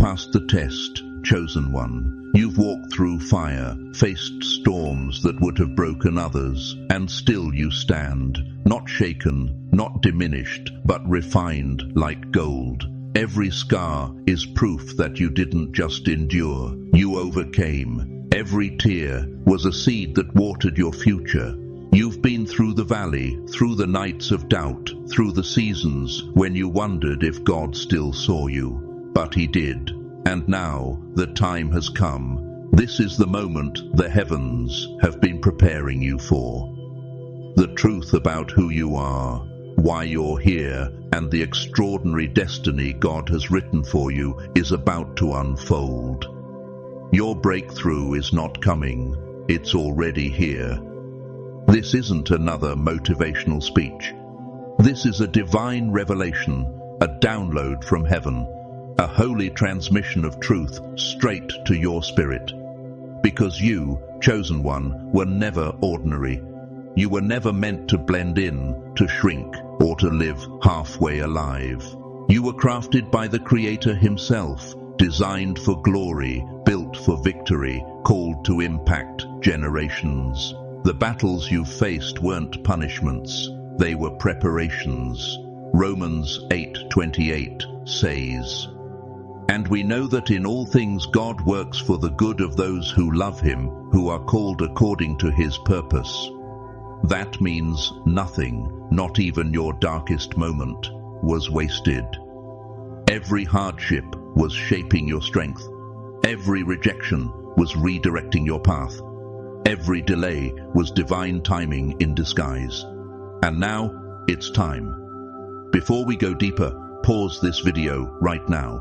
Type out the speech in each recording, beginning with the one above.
passed the test, chosen one. You've walked through fire, faced storms that would have broken others, and still you stand, not shaken, not diminished, but refined like gold. Every scar is proof that you didn't just endure, you overcame. Every tear was a seed that watered your future. You've been through the valley, through the nights of doubt, through the seasons when you wondered if God still saw you. But He did. And now the time has come. This is the moment the heavens have been preparing you for. The truth about who you are, why you're here, and the extraordinary destiny God has written for you is about to unfold. Your breakthrough is not coming, it's already here. This isn't another motivational speech. This is a divine revelation, a download from heaven, a holy transmission of truth straight to your spirit. Because you, chosen one, were never ordinary. You were never meant to blend in, to shrink, or to live halfway alive. You were crafted by the Creator Himself, designed for glory, built for victory, called to impact generations. The battles you faced weren't punishments, they were preparations. Romans 8:28 says, "And we know that in all things God works for the good of those who love Him, who are called according to His purpose." That means nothing, not even your darkest moment, was wasted. Every hardship was shaping your strength. Every rejection was redirecting your path. Every delay was divine timing in disguise. And now, it's time. Before we go deeper, pause this video right now.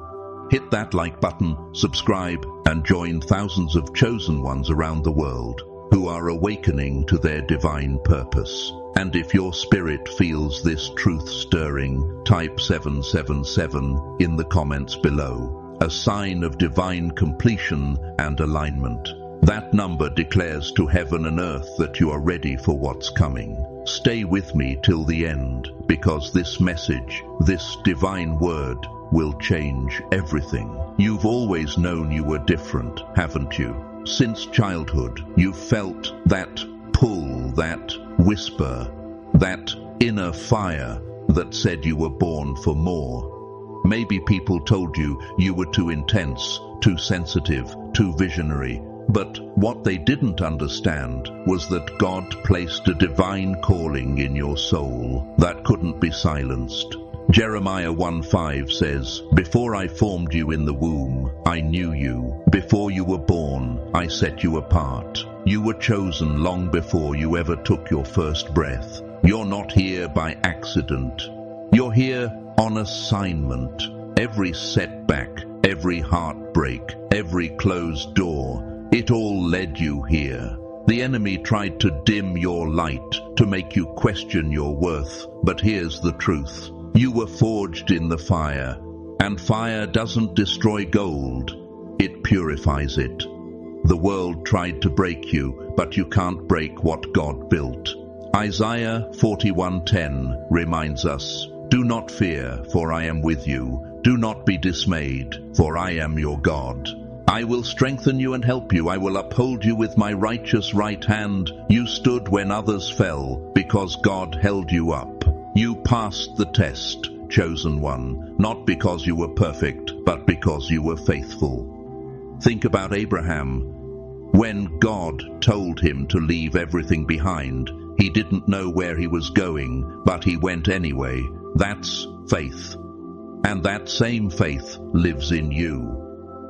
Hit that like button, subscribe, and join thousands of chosen ones around the world who are awakening to their divine purpose. And if your spirit feels this truth stirring, type 777 in the comments below, a sign of divine completion and alignment. That number declares to heaven and earth that you are ready for what's coming. Stay with me till the end, because this message, this divine word, will change everything. You've always known you were different, haven't you? Since childhood, you've felt that pull, that whisper, that inner fire that said you were born for more. Maybe people told you you were too intense, too sensitive, too visionary. But what they didn't understand was that God placed a divine calling in your soul that couldn't be silenced. Jeremiah 1:5 says, "Before I formed you in the womb, I knew you. Before you were born, I set you apart. You were chosen long before you ever took your first breath. You're not here by accident. You're here on assignment. Every setback, every heartbreak, every closed door, it all led you here. The enemy tried to dim your light, to make you question your worth. But here's the truth. You were forged in the fire, and fire doesn't destroy gold. It purifies it. The world tried to break you, but you can't break what God built. Isaiah 41:10 reminds us, "Do not fear, for I am with you. Do not be dismayed, for I am your God. I will strengthen you and help you. I will uphold you with my righteous right hand. You stood when others fell, because God held you up. You passed the test, chosen one, not because you were perfect, but because you were faithful." Think about Abraham. When God told him to leave everything behind, he didn't know where he was going, but he went anyway. That's faith. And that same faith lives in you.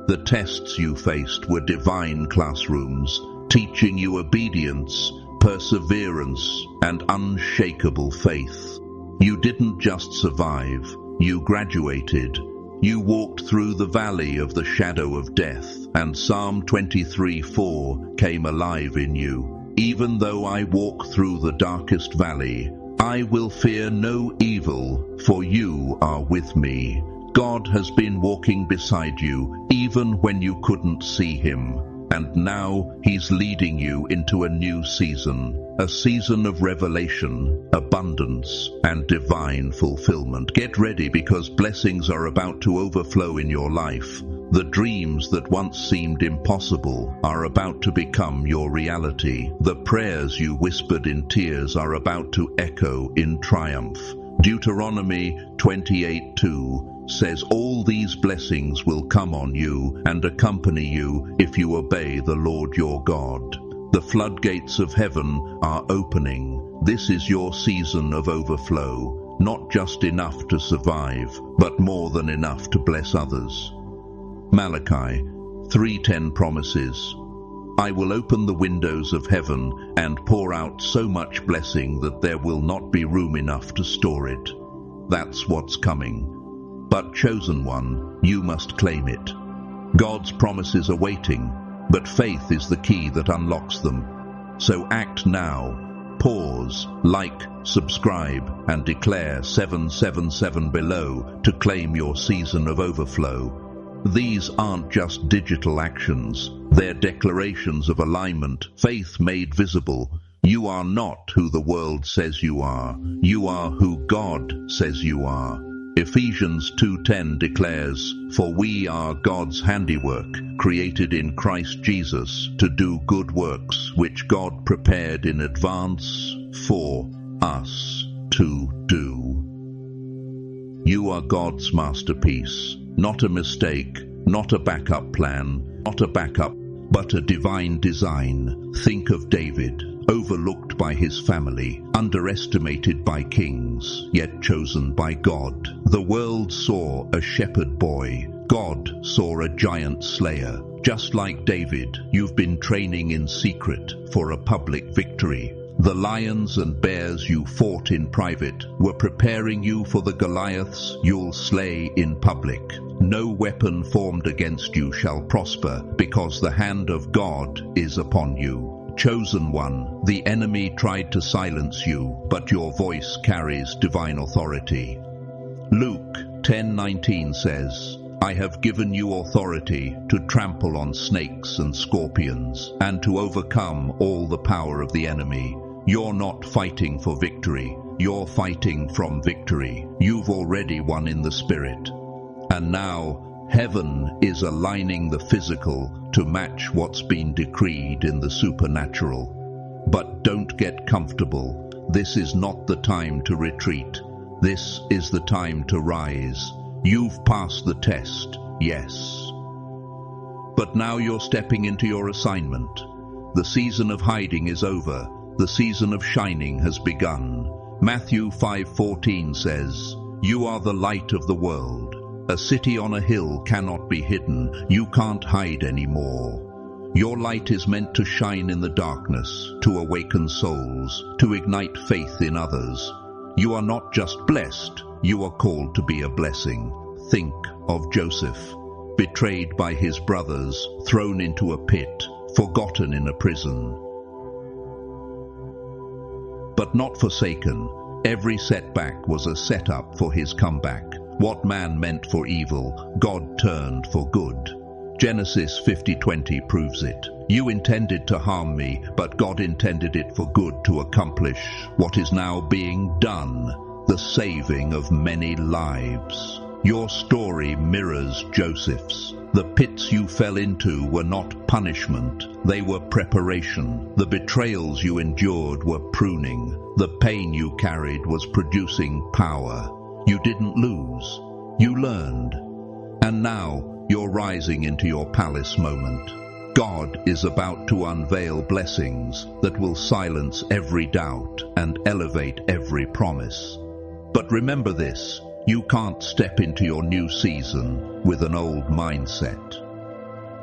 The tests you faced were divine classrooms, teaching you obedience, perseverance, and unshakable faith. You didn't just survive, you graduated. You walked through the valley of the shadow of death, and Psalm 23:4 came alive in you. Even though I walk through the darkest valley, I will fear no evil, for you are with me. God has been walking beside you, even when you couldn't see Him. And now He's leading you into a new season, a season of revelation, abundance, and divine fulfillment. Get ready, because blessings are about to overflow in your life. The dreams that once seemed impossible are about to become your reality. The prayers you whispered in tears are about to echo in triumph. Deuteronomy 28:2 says, "All these blessings will come on you and accompany you if you obey the Lord your God." The floodgates of heaven are opening. This is your season of overflow, not just enough to survive, but more than enough to bless others. Malachi 3:10 promises, "I will open the windows of heaven and pour out so much blessing that there will not be room enough to store it." That's what's coming. But chosen one, you must claim it. God's promises are waiting, but faith is the key that unlocks them. So act now. Pause, like, subscribe, and declare 777 below to claim your season of overflow. These aren't just digital actions, they're declarations of alignment, faith made visible. You are not who the world says you are who God says you are. Ephesians 2:10 declares, "For we are God's handiwork, created in Christ Jesus to do good works, which God prepared in advance for us to do." You are God's masterpiece. Not a mistake, not a backup plan, not a backup, but a divine design. Think of David, overlooked by his family, underestimated by kings, yet chosen by God. The world saw a shepherd boy. God saw a giant slayer. Just like David, you've been training in secret for a public victory. The lions and bears you fought in private were preparing you for the Goliaths you'll slay in public. No weapon formed against you shall prosper, because the hand of God is upon you. Chosen one, the enemy tried to silence you, but your voice carries divine authority. Luke 10:19 says, "I have given you authority to trample on snakes and scorpions, and to overcome all the power of the enemy." You're not fighting for victory, you're fighting from victory. You've already won in the spirit. And now, heaven is aligning the physical to match what's been decreed in the supernatural. But don't get comfortable. This is not the time to retreat. This is the time to rise. You've passed the test, yes. But now you're stepping into your assignment. The season of hiding is over. The season of shining has begun. Matthew 5:14 says, "You are the light of the world. A city on a hill cannot be hidden. You can't hide anymore." Your light is meant to shine in the darkness, to awaken souls, to ignite faith in others. You are not just blessed, you are called to be a blessing. Think of Joseph, betrayed by his brothers, thrown into a pit, forgotten in a prison. But not forsaken. Every setback was a setup for his comeback. What man meant for evil, God turned for good. Genesis 50:20 proves it. You intended to harm me, but God intended it for good to accomplish what is now being done, the saving of many lives. Your story mirrors Joseph's. The pits you fell into were not punishment, they were preparation. The betrayals you endured were pruning. The pain you carried was producing power. You didn't lose, you learned. And now you're rising into your palace moment. God is about to unveil blessings that will silence every doubt and elevate every promise. But remember this, you can't step into your new season with an old mindset.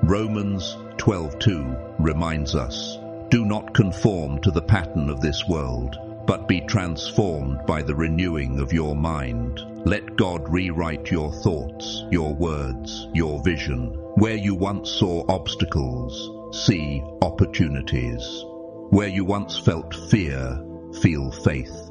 Romans 12:2 reminds us, "Do not conform to the pattern of this world, but be transformed by the renewing of your mind." Let God rewrite your thoughts, your words, your vision. Where you once saw obstacles, see opportunities. Where you once felt fear, feel faith.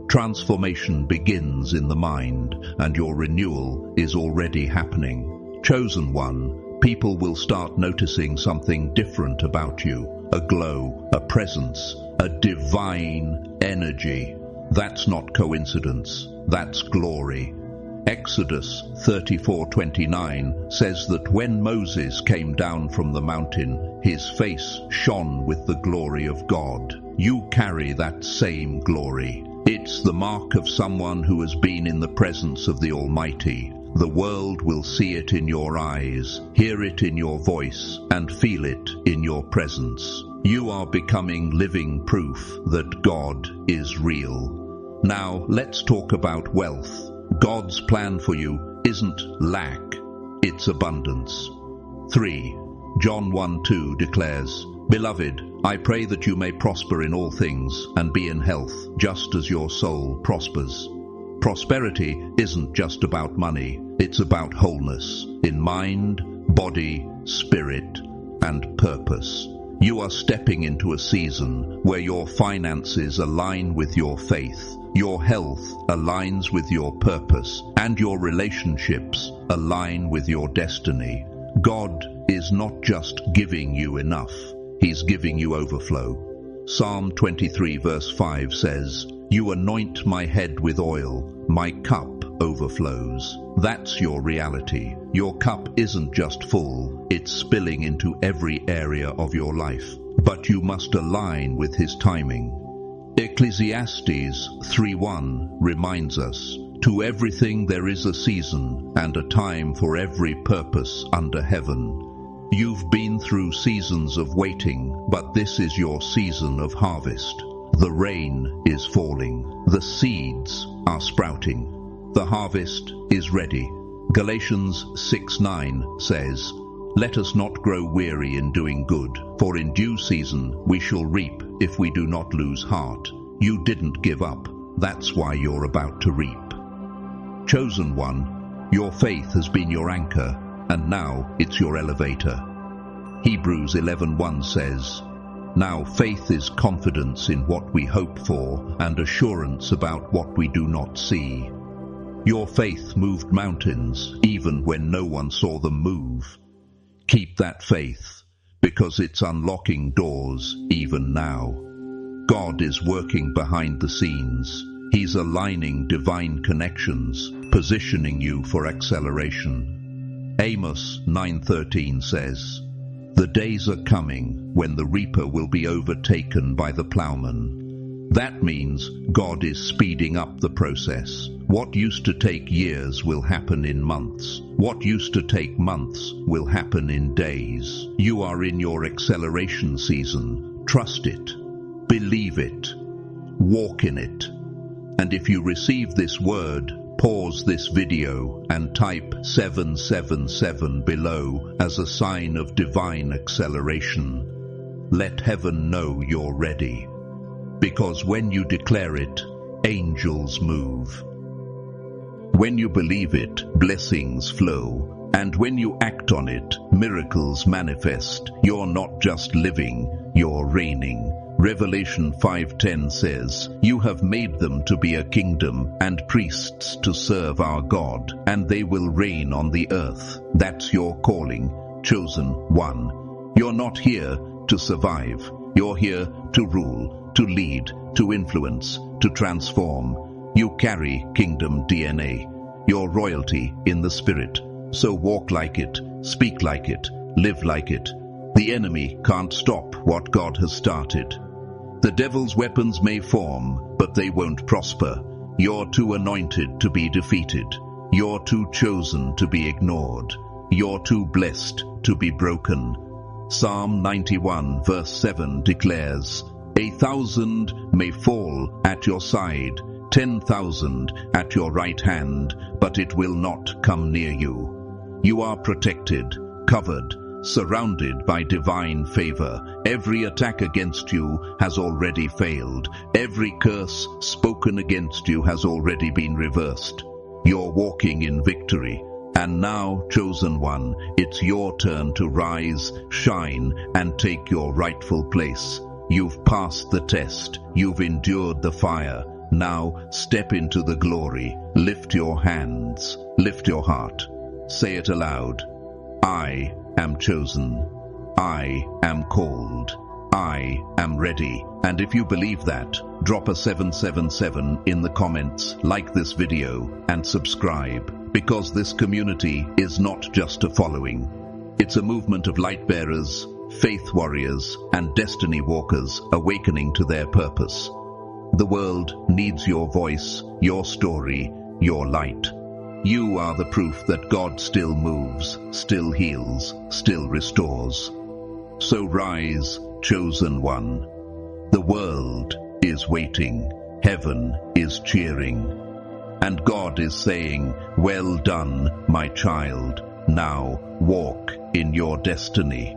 Transformation begins in the mind, and your renewal is already happening. Chosen one, people will start noticing something different about you. A glow, a presence, a divine energy. That's not coincidence, that's glory. Exodus 34:29 says that when Moses came down from the mountain, his face shone with the glory of God. You carry that same glory. It's the mark of someone who has been in the presence of the Almighty. The world will see it in your eyes, hear it in your voice, and feel it in your presence. You are becoming living proof that God is real. Now, let's talk about wealth. God's plan for you isn't lack, it's abundance. 3. John 1:2 declares, "Beloved, I pray that you may prosper in all things and be in health, just as your soul prospers." Prosperity isn't just about money, it's about wholeness in mind, body, spirit, and purpose. You are stepping into a season where your finances align with your faith, your health aligns with your purpose, and your relationships align with your destiny. God is not just giving you enough, He's giving you overflow. Psalm 23 verse 5 says, "You anoint my head with oil, my cup overflows." That's your reality. Your cup isn't just full, it's spilling into every area of your life. But you must align with His timing. Ecclesiastes 3:1 reminds us, "To everything there is a season and a time for every purpose under heaven." You've been through seasons of waiting, but this is your season of harvest. The rain is falling. The seeds are sprouting. The harvest is ready. Galatians 6:9 says, "Let us not grow weary in doing good, for in due season we shall reap if we do not lose heart." You didn't give up. That's why you're about to reap. Chosen one, your faith has been your anchor, and now it's your elevator. Hebrews 11:1 says, "Now faith is confidence in what we hope for and assurance about what we do not see." Your faith moved mountains even when no one saw them move. Keep that faith, because it's unlocking doors even now. God is working behind the scenes. He's aligning divine connections, positioning you for acceleration. Amos 9:13 says, "The days are coming when the reaper will be overtaken by the plowman." That means God is speeding up the process. What used to take years will happen in months. What used to take months will happen in days. You are in your acceleration season. Trust it. Believe it. Walk in it. And if you receive this word, pause this video and type 777 below as a sign of divine acceleration. Let heaven know you're ready. Because when you declare it, angels move. When you believe it, blessings flow. And when you act on it, miracles manifest. You're not just living, you're reigning. Revelation 5:10 says, "You have made them to be a kingdom and priests to serve our God, and they will reign on the earth." That's your calling, chosen one. You're not here to survive. You're here to rule, to lead, to influence, to transform. You carry kingdom DNA. You're royalty in the spirit. So walk like it, speak like it, live like it. The enemy can't stop what God has started. The devil's weapons may form, but they won't prosper. You're too anointed to be defeated. You're too chosen to be ignored. You're too blessed to be broken. Psalm 91 verse 7 declares, "1,000 may fall at your side, 10,000 at your right hand, but it will not come near you." You are protected, covered, surrounded by divine favor. Every attack against you has already failed. Every curse spoken against you has already been reversed. You're walking in victory. And now, chosen one, it's your turn to rise, shine, and take your rightful place. You've passed the test. You've endured the fire. Now step into the glory. Lift your hands. Lift your heart. Say it aloud. I am chosen. I am called. I am ready. And if you believe that, drop a 777 in the comments, like this video, and subscribe, because this community is not just a following. It's a movement of light bearers, faith warriors, and destiny walkers awakening to their purpose. The world needs your voice, your story, your light. You are the proof that God still moves, still heals, still restores. So rise, chosen one. The world is waiting, heaven is cheering, and God is saying, "Well done, my child. Now walk in your destiny."